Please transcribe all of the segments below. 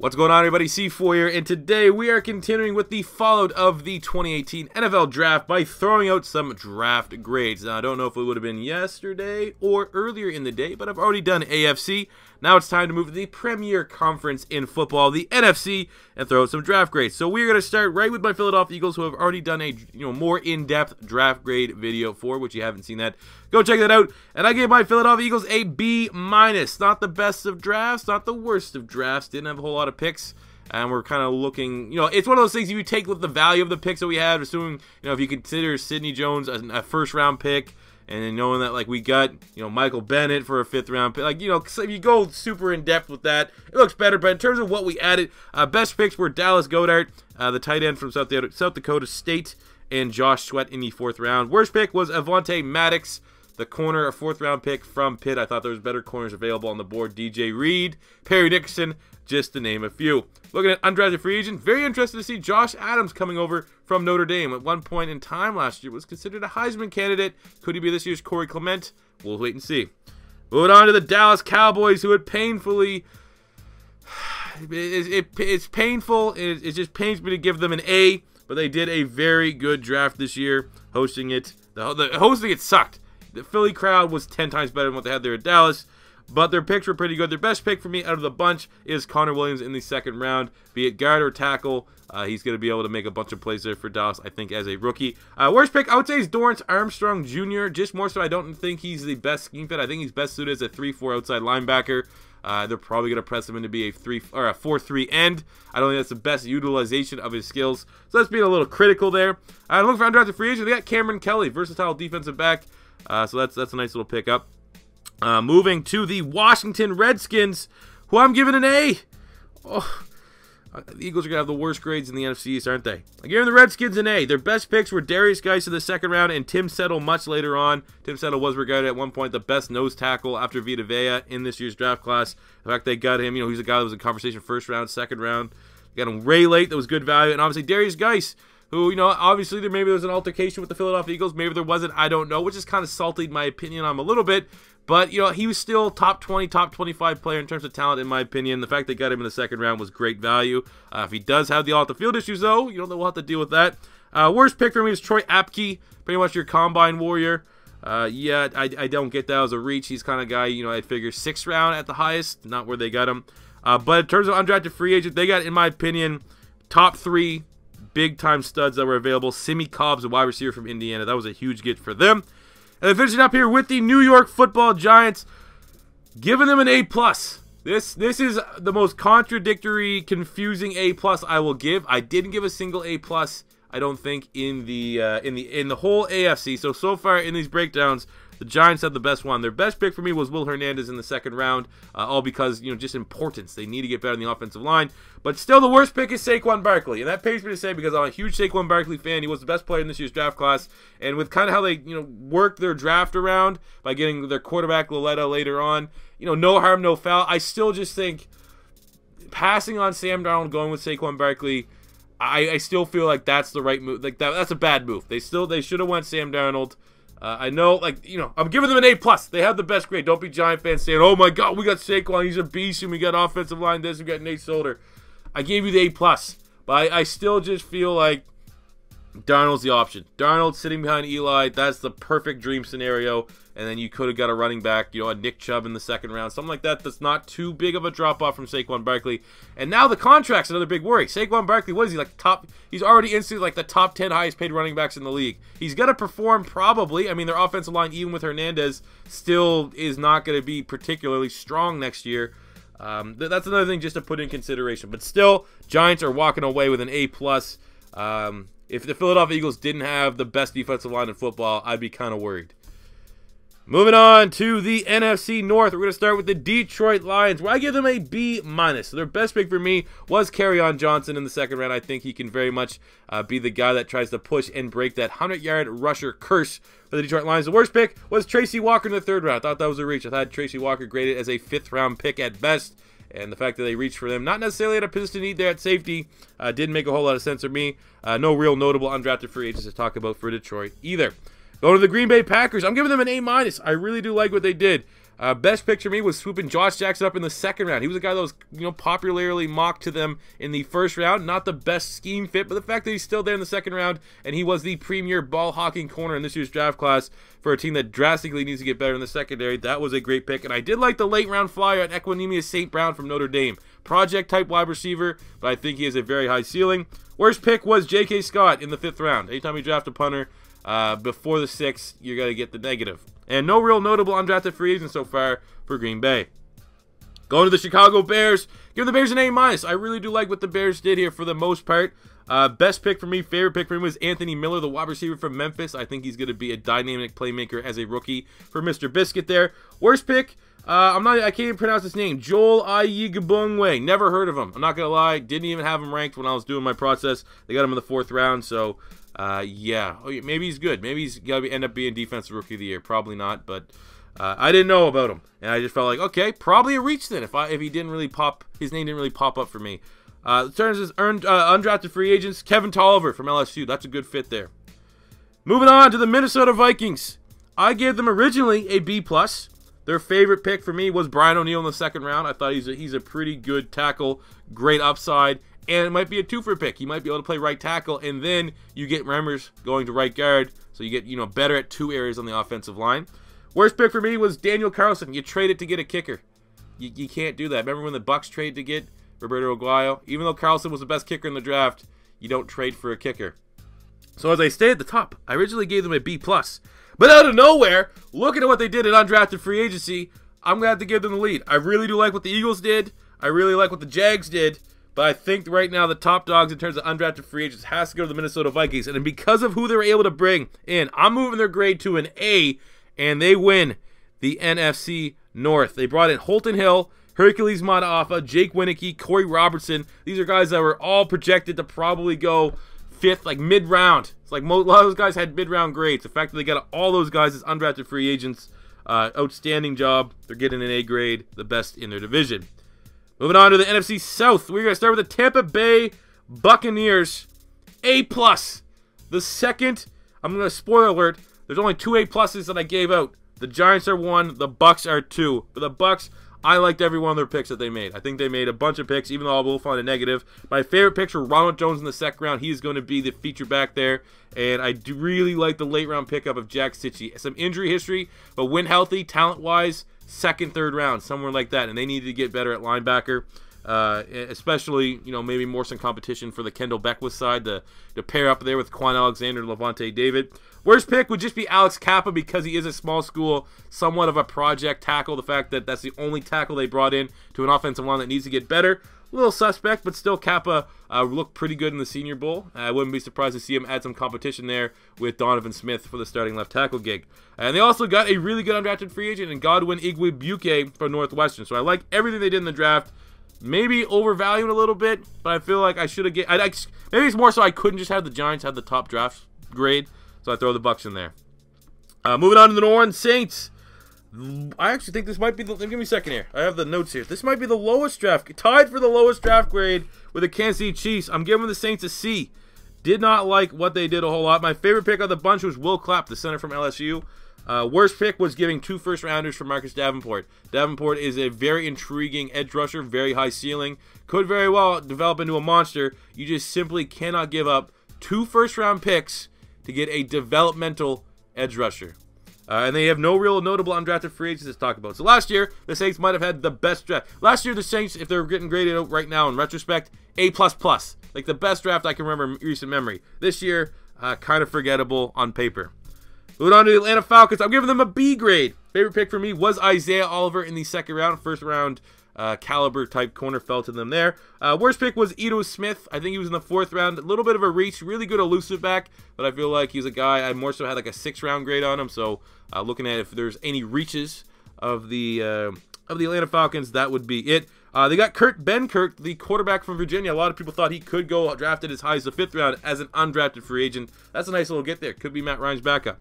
What's going on, everybody? C4 here, and today we are continuing with the fallout of the 2018 NFL Draft by throwing out some draft grades. Now, I don't know if it would have been yesterday or earlier in the day, but I've already done AFC. Now it's time to move to the premier conference in football, the NFC, and throw out some draft grades. So we're going to start right with my Philadelphia Eagles, who have already done a more in-depth draft grade video for, which you haven't seen that. Go check that out. And I gave my Philadelphia Eagles a B-. Not the best of drafts, not the worst of drafts. Didn't have a whole lot of picks. And we're kind of looking, it's one of those things you take with the value of the picks that we had, assuming, if you consider Sidney Jones a first-round pick, and then knowing that, we got, Michael Bennett for a fifth-round pick. So if you go super in-depth with that, it looks better. But in terms of what we added, best picks were Dallas Goedert, the tight end from South Dakota State, and Josh Sweat in the fourth round. Worst pick was Avonte Maddox, the corner, a fourth-round pick from Pitt. I thought there was better corners available on the board. DJ Reed, Perry Dickerson, just to name a few. Looking at undrafted free agent, very interested to see Josh Adams coming over from Notre Dame. At one point in time last year, was considered a Heisman candidate. Could he be this year's Corey Clement? We'll wait and see. Moving on to the Dallas Cowboys, who had painfully... It's painful. It just pains me to give them an A, but they did a very good draft this year, hosting it. The hosting it sucked. The Philly crowd was 10 times better than what they had there at Dallas. But their picks were pretty good. Their best pick for me out of the bunch is Connor Williams in the second round. Be it guard or tackle, he's going to be able to make a bunch of plays there for Dallas, I think, as a rookie. Worst pick, I would say, is Dorrance Armstrong Jr. Just more so, I don't think he's the best scheme fit. I think he's best suited as a 3-4 outside linebacker. They're probably going to press him in to be a 4-3 end. I don't think that's the best utilization of his skills. So that's being a little critical there. Looking for undrafted free agent, they got Cameron Kelly, versatile defensive back. So that's a nice little pickup. Moving to the Washington Redskins, who I'm giving an A. Oh, the Eagles are going to have the worst grades in the NFC East, aren't they? I'm giving the Redskins an A. Their best picks were DERRIUS GUICE in the second round and Tim Settle much later on. Tim Settle was regarded at one point the best nose tackle after Vita Vea in this year's draft class. The fact they got him, he's a guy that was in conversation first round, second round. Got him way late. That was good value. And obviously DERRIUS GUICE, who, obviously maybe there was an altercation with the Philadelphia Eagles. Maybe there wasn't. I don't know, which is kind of salty in my opinion on him a little bit. But, he was still top 20, top 25 player in terms of talent, in my opinion. The fact they got him in the second round was great value. If he does have the off-the-field issues, though, we'll have to deal with that. Worst pick for me is Troy Apke, pretty much your combine warrior. Yeah, I don't get that as a reach. He's kind of guy, I'd figure 6th round at the highest, not where they got him. But in terms of undrafted free agent, they got, in my opinion, top 3 big-time studs that were available. Simi Cobbs, a wide receiver from Indiana. That was a huge get for them. And then finishing up here with the New York Football Giants, giving them an A+. This is the most contradictory, confusing A+ I will give. I didn't give a single A+, I don't think, in the whole AFC. So far in these breakdowns, the Giants have the best one. Their best pick for me was Will Hernandez in the second round, all because, just importance. They need to get better in the offensive line. But still, the worst pick is Saquon Barkley. And that pains me to say because I'm a huge Saquon Barkley fan. He was the best player in this year's draft class. And with kind of how they, worked their draft around by getting their quarterback, Loletta, later on, no harm, no foul. I still just think passing on Sam Darnold, going with Saquon Barkley, I still feel like that's the right move. That's a bad move. They should have went Sam Darnold. I know, I'm giving them an A+. They have the best grade. Don't be Giant fans saying, oh my God, we got Saquon, he's a beast, and we got offensive line this, we got Nate Solder. I gave you the A+, but I still just feel like Darnold's the option. Darnold sitting behind Eli, that's the perfect dream scenario, and then you could have got a running back, a Nick Chubb in the second round, something like that that's not too big of a drop-off from Saquon Barkley. And now the contract's another big worry. Saquon Barkley, what is he, he's already instantly the top 10 highest paid running backs in the league. He's going to perform probably. I mean, their offensive line, even with Hernandez, still is not going to be particularly strong next year. That's another thing just to put in consideration. But still, Giants are walking away with an A+. If the Philadelphia Eagles didn't have the best defensive line in football, I'd be kind of worried. Moving on to the NFC North, we're going to start with the Detroit Lions, where I give them a B-. So their best pick for me was Kerryon Johnson in the second round. I think he can very much be the guy that tries to push and break that 100-yard rusher curse for the Detroit Lions. The worst pick was Tracy Walker in the third round. I thought that was a reach. I thought Tracy Walker graded as a 5th-round pick at best. And the fact that they reached for them, not necessarily at a position need there at safety, didn't make a whole lot of sense for me. No real notable undrafted free agents to talk about for Detroit either. Going to the Green Bay Packers, I'm giving them an A-. I really do like what they did. Best pick for me was swooping Josh Jackson up in the second round. He was a guy that was, popularly mocked to them in the first round. Not the best scheme fit, but the fact that he's still there in the second round, and he was the premier ball hawking corner in this year's draft class for a team that drastically needs to get better in the secondary. That was a great pick, and I did like the late round flyer at Equanimous St. Brown from Notre Dame. Project type wide receiver, but I think he has a very high ceiling. Worst pick was J.K. Scott in the 5th round. Anytime you draft a punter before the 6th, you're going to get the negative. And no real notable undrafted free agents so far for Green Bay. Going to the Chicago Bears. Give the Bears an A-. I really do like what the Bears did here for the most part. Best pick for me, favorite pick for me was Anthony Miller, the wide receiver from Memphis. I think he's going to be a dynamic playmaker as a rookie for Mr. Biscuit there. Worst pick, I can't even pronounce his name. Joel Ayigabongwe. Never heard of him. I'm not going to lie. Didn't even have him ranked when I was doing my process. They got him in the 4th round, so yeah. Maybe he's good. Maybe he's got to end up being defensive rookie of the year. Probably not, but I didn't know about him, and I just felt like, okay, probably a reach then. If he didn't really pop, his name didn't really pop up for me. Turns as undrafted free agents, Kevin Tolliver from LSU. That's a good fit there. Moving on to the Minnesota Vikings. I gave them originally a B+. Their favorite pick for me was Brian O'Neill in the 2nd round. I thought he's a pretty good tackle, great upside, and it might be a 2-for pick. He might be able to play right tackle, and then you get Remmers going to right guard, so you get better at 2 areas on the offensive line. Worst pick for me was Daniel Carlson. You trade it to get a kicker. You can't do that. Remember when the Bucks traded to get Roberto Aguayo? Even though Carlson was the best kicker in the draft, you don't trade for a kicker. So as I stay at the top, I originally gave them a B+. But out of nowhere, looking at what they did in undrafted free agency, I'm going to have to give them the lead. I really do like what the Eagles did. I really like what the Jags did. But I think right now the top dogs in terms of undrafted free agents has to go to the Minnesota Vikings. And because of who they were able to bring in, I'm moving their grade to an A, and they win the NFC North. They brought in Holton Hill, Hercules Mataafa, Jake Winicky, Corey Robertson. These are guys that were all projected to probably go 5th, like mid-round. It's like a lot of those guys had mid-round grades. The fact that they got all those guys as undrafted free agents, outstanding job. They're getting an A grade, the best in their division. Moving on to the NFC South, we're going to start with the Tampa Bay Buccaneers. A+. The second, I'm going to spoiler alert, there's only 2 A+ that I gave out. The Giants are 1, the Bucs are 2. But the Bucs, I liked every one of their picks that they made. I think they made a bunch of picks, even though I will find a negative. My favorite picks were Ronald Jones in the 2nd round. He's going to be the feature back there. And I do really like the late round pickup of Jack Sitchie. Some injury history, but when healthy, talent-wise, 2nd, 3rd round, somewhere like that. And they needed to get better at linebacker. Especially, maybe more some competition for the Kendall Beckwith side to pair up there with Quan Alexander and Levante David. Worst pick would just be Alex Kappa because he is a small school, somewhat of a project tackle. The fact that that's the only tackle they brought in to an offensive line that needs to get better. A little suspect, but still Kappa looked pretty good in the Senior Bowl. I wouldn't be surprised to see him add some competition there with Donovan Smith for the starting left tackle gig. And they also got a really good undrafted free agent in Godwin Igwebuike from Northwestern. So I like everything they did in the draft. Maybe overvalued a little bit, but I feel like I should have maybe it's more so I couldn't just have the Giants have the top draft grade, so I throw the Bucs in there. Moving on to the New Orleans Saints. I actually think this might be give me a second here. I have the notes here. This might be the lowest draft, tied for the lowest draft grade with the Kansas City Chiefs. I'm giving the Saints a C. Did not like what they did a whole lot. My favorite pick of the bunch was Will Clapp, the center from LSU. Worst pick was giving 2 first-rounders for Marcus Davenport. Davenport is a very intriguing edge rusher, very high ceiling. Could very well develop into a monster. You just simply cannot give up 2 first-round picks to get a developmental edge rusher. And they have no real notable undrafted free agents to talk about. So last year, the Saints might have had the best draft. Last year, the Saints, if they're getting graded out right now in retrospect, A++. Like the best draft I can remember in recent memory. This year, kind of forgettable on paper. Moving on to the Atlanta Falcons, I'm giving them a B grade. Favorite pick for me was Isaiah Oliver in the 2nd round. 1st round caliber type corner fell to them there. Worst pick was Ito Smith. I think he was in the 4th round. A little bit of a reach, really good elusive back, but I feel like he's a guy I more so had like a 6th round grade on him. So looking at if there's any reaches of the Atlanta Falcons, that would be it. They got Ben Kirk, the quarterback from Virginia. A lot of people thought he could go drafted as high as the 5th round as an undrafted free agent. That's a nice little get there. Could be Matt Ryan's backup.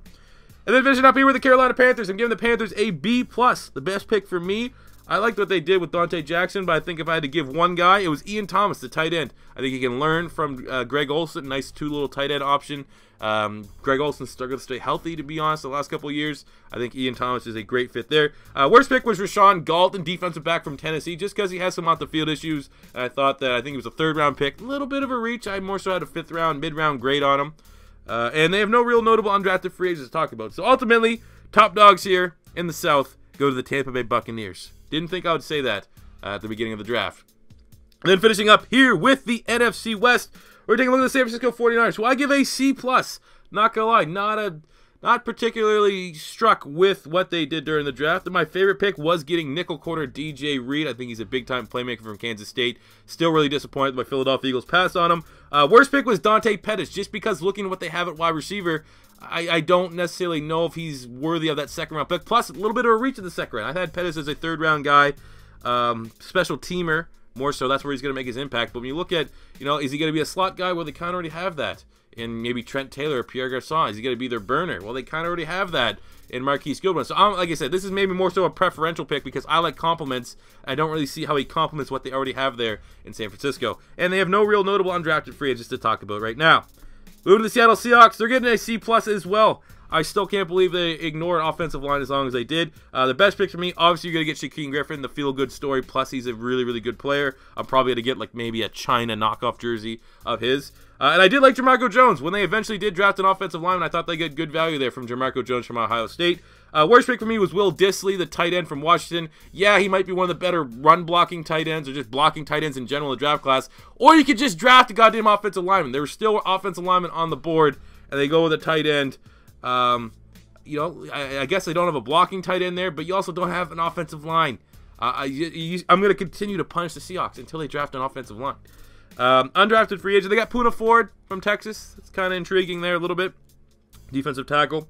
And then finishing up here with the Carolina Panthers, I'm giving the Panthers a B+. The best pick for me I liked what they did with Dante Jackson, but I think if I had to give one guy, it was Ian Thomas, the tight end. I think he can learn from Greg Olsen. Nice two-little tight end option. Greg Olsen struggled to stay healthy, to be honest, the last couple of years. I think Ian Thomas is a great fit there. Worst pick was Rashawn Galton, defensive back from Tennessee, just because he has some off-the-field issues. And I think he was a third-round pick. A little bit of a reach. I more so had a fifth-round, mid-round grade on him. And they have no real notable undrafted free agents to talk about. So ultimately, top dogs here in the South go to the Tampa Bay Buccaneers. Didn't think I would say that at the beginning of the draft. And then finishing up here with the NFC West, we're taking a look at the San Francisco 49ers, who I give a C+. Not gonna lie, not particularly struck with what they did during the draft. And my favorite pick was getting nickel corner DJ Reed. I think he's a big-time playmaker from Kansas State. Still really disappointed my Philadelphia Eagles passed on him. Worst pick was Dante Pettis, just because looking at what they have at wide receiver, I don't necessarily know if he's worthy of that second-round pick. Plus, a little bit of a reach in the second round. I had Pettis as a third-round guy, special teamer, more so. That's where he's going to make his impact. But when you look at, is he going to be a slot guy? Well, they kind of already have that in maybe Trent Taylor or Pierre Garçon. Is he going to be their burner? Well, they kind of already have that in Marquise Goodwin. So, like I said, this is maybe more so a preferential pick because I like compliments. I don't really see how he complements what they already have there in San Francisco. And they have no real notable undrafted free agents to talk about right now. Moving to the Seattle Seahawks, they're getting a C+ as well. I still can't believe they ignored offensive line as long as they did. The best pick for me, obviously, you're going to get Shaquem Griffin, the feel-good story, plus he's a really, really good player. I'm probably going to get like maybe a China knockoff jersey of his. And I did like Jamarco Jones. When they eventually did draft an offensive lineman, I thought they get good value there from Jamarco Jones from Ohio State. Worst pick for me was Will Dissly, the tight end from Washington. Yeah, he might be one of the better run-blocking tight ends or just blocking tight ends in general in the draft class. Or you could just draft a goddamn offensive lineman. There were still offensive linemen on the board, and they go with a tight end. I guess they don't have a blocking tight end there, but you also don't have an offensive line. I'm going to continue to punish the Seahawks until they draft an offensive line. Undrafted free agent. They got Poona Ford from Texas. It's kind of intriguing there a little bit. Defensive tackle.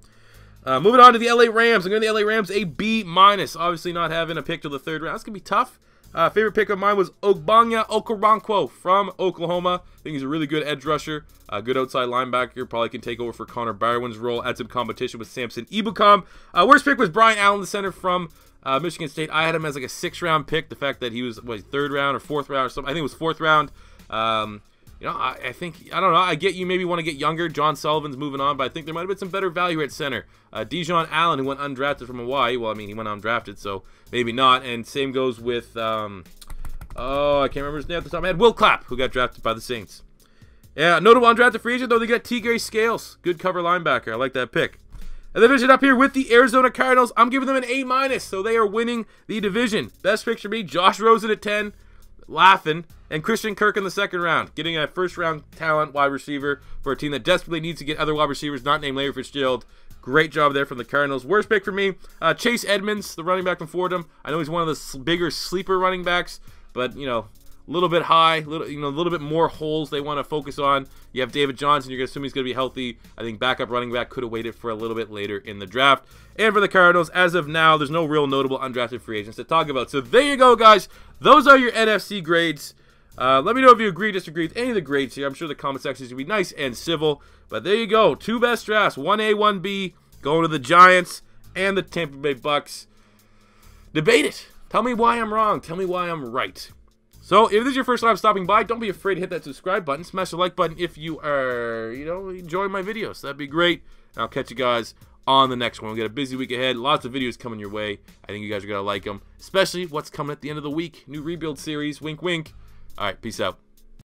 Moving on to the LA Rams. I'm going to the LA Rams a B-. Obviously not having a pick till the third round. That's going to be tough. Favorite pick of mine was Ogbonnia Okoronkwo from Oklahoma. I think he's a really good edge rusher. Good outside linebacker. Probably can take over for Connor Barwin's role. Add some competition with Samson Ebukam. Worst pick was Brian Allen, the center from Michigan State. I had him as like a 6th-round pick. The fact that he was, 3rd round or 4th round or something. I think it was 4th round. I don't know. I get you maybe want to get younger. John Sullivan's moving on, but I think there might have been some better value at center. Dijon Allen, who went undrafted from Hawaii. Well, I mean, he went undrafted, so maybe not. And same goes with, I can't remember his name at the top of my head. Will Clapp, who got drafted by the Saints. Yeah, notable undrafted free agent, though, they got T. Gray Scales. Good cover linebacker. I like that pick. And then finish it up here with the Arizona Cardinals. I'm giving them an A-, so they are winning the division. Best pick for me, Josh Rosen at 10. Laughing, and Christian Kirk in the 2nd round, getting a 1st-round talent wide receiver for a team that desperately needs to get other wide receivers, not named Larry Fitzgerald. Great job there from the Cardinals. Worst pick for me, Chase Edmonds, the running back from Fordham. I know he's one of the bigger sleeper running backs, but a little bit high, a little bit more holes they want to focus on. You have David Johnson. You're going to assume he's going to be healthy. I think backup running back could have waited for a little bit later in the draft. And for the Cardinals, as of now, there's no real notable undrafted free agents to talk about. So there you go, guys. Those are your NFC grades. Let me know if you agree, disagree with any of the grades here. I'm sure the comment section is going to be nice and civil. But there you go. 2 best drafts, 1A, 1B, going to the Giants and the Tampa Bay Bucks. Debate it. Tell me why I'm wrong. Tell me why I'm right. So, if this is your first time stopping by, don't be afraid to hit that subscribe button. Smash the like button if you are, enjoying my videos. That'd be great. And I'll catch you guys on the next one. We've got a busy week ahead. Lots of videos coming your way. I think you guys are going to like them. Especially what's coming at the end of the week. New rebuild series. Wink, wink. All right, peace out.